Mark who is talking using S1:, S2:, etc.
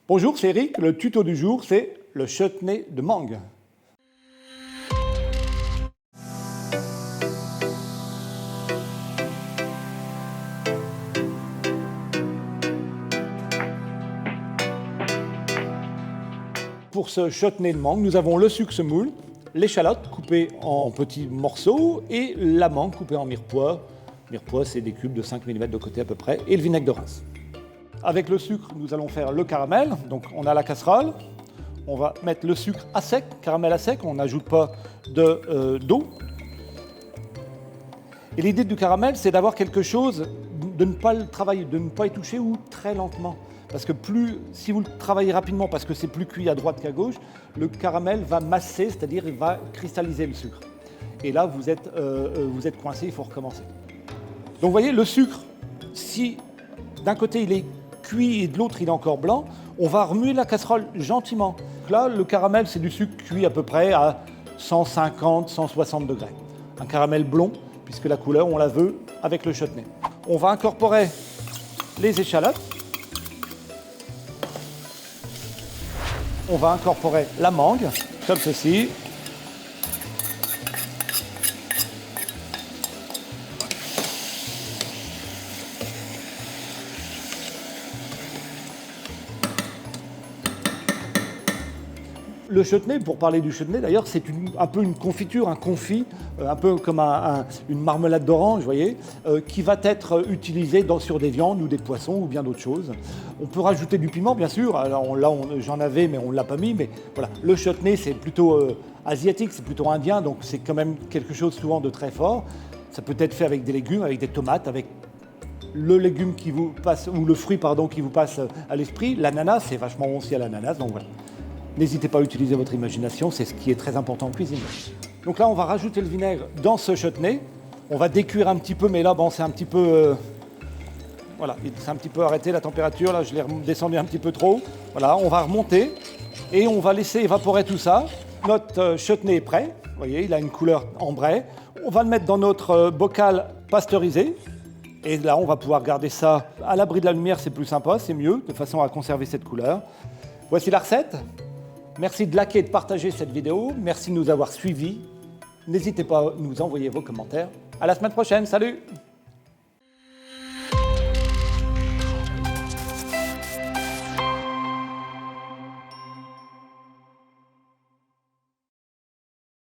S1: Bonjour, c'est Eric. Le tuto du jour, c'est le chutney de mangue. Pour ce chutney de mangue, nous avons le sucre semoule, l'échalote coupée en petits morceaux et la mangue coupée en mirepoix. Mirepoix, c'est des cubes de 5 mm de côté à peu près, et le vinaigre de Reims. Avec le sucre, nous allons faire le caramel. Donc on a la casserole, on va mettre le sucre à sec, caramel à sec, on n'ajoute pas d'eau. Et l'idée du caramel, c'est d'avoir quelque chose, de ne pas le travailler, de ne pas y toucher ou très lentement. Parce que si vous le travaillez rapidement, parce que c'est plus cuit à droite qu'à gauche, le caramel va masser, c'est-à-dire il va cristalliser le sucre. Et là, vous êtes coincé, il faut recommencer. Donc vous voyez, le sucre, si d'un côté il est cuit et de l'autre il est encore blanc, on va remuer la casserole gentiment. Là, le caramel, c'est du sucre cuit à peu près à 150-160 degrés. Un caramel blond, puisque la couleur, on la veut avec le chutney. On va incorporer les échalotes. On va incorporer la mangue, comme ceci. Le chutney, pour parler du chutney d'ailleurs, c'est un peu une confiture, un confit, un peu comme une marmelade d'orange, vous voyez, qui va être utilisée sur des viandes ou des poissons ou bien d'autres choses. On peut rajouter du piment, bien sûr. Alors là, j'en avais, mais on ne l'a pas mis. Mais voilà, le chutney, c'est plutôt asiatique, c'est plutôt indien, donc c'est quand même quelque chose souvent de très fort. Ça peut être fait avec des légumes, avec des tomates, avec le légume qui vous passe, ou le fruit, pardon, qui vous passe à l'esprit. L'ananas, c'est vachement bon aussi à l'ananas, donc voilà. N'hésitez pas à utiliser votre imagination, c'est ce qui est très important en cuisine. Donc là, on va rajouter le vinaigre dans ce chutney. On va décuire un petit peu, mais là, bon, c'est un petit peu... voilà, c'est un petit peu arrêté la température. Là, je l'ai descendu un petit peu trop. Voilà, on va remonter et on va laisser évaporer tout ça. Notre chutney est prêt. Vous voyez, il a une couleur ambrée. On va le mettre dans notre bocal pasteurisé. Et là, on va pouvoir garder ça à l'abri de la lumière, c'est plus sympa, c'est mieux, de façon à conserver cette couleur. Voici la recette. Merci de liker et de partager cette vidéo. Merci de nous avoir suivis. N'hésitez pas à nous envoyer vos commentaires. À la semaine prochaine. Salut!